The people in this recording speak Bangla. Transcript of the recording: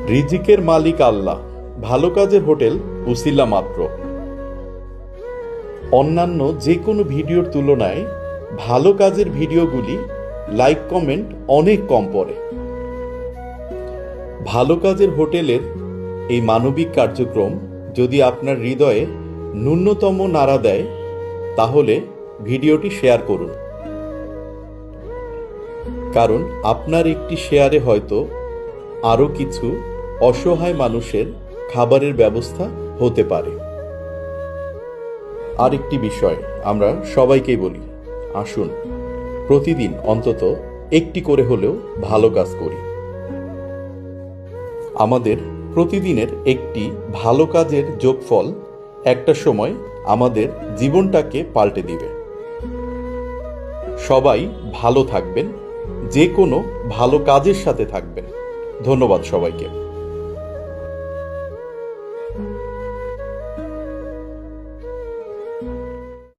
রিজিকের মালিক আল্লাহ, ভালো কাজের হোটেল উসিলা মাত্র। অন্যান্য যে কোনো ভিডিওর তুলনায় ভালো কাজের ভিডিওগুলি লাইক কমেন্ট অনেক কম পড়ে। ভালো কাজের হোটেলের এই মানবিক কার্যক্রম যদি আপনার হৃদয়ে ন্যূনতম নাড়া দেয়, তাহলে ভিডিওটি শেয়ার করুন। কারণ আপনার একটি শেয়ারে হয়তো আরও কিছু অসহায় মানুষের খাবারের ব্যবস্থা হতে পারে। আরেকটি বিষয় আমরা সবাইকেই বলি, আসুন প্রতিদিন অন্তত একটি করে হলেও ভালো কাজ করি। আমাদের প্রতিদিনের একটি ভালো কাজের যোগফল একটা সময় আমাদের জীবনটাকে পাল্টে দিবে। সবাই ভালো থাকবেন, যে কোনো ভালো কাজের সাথে থাকবেন। ধন্যবাদ সবাইকে।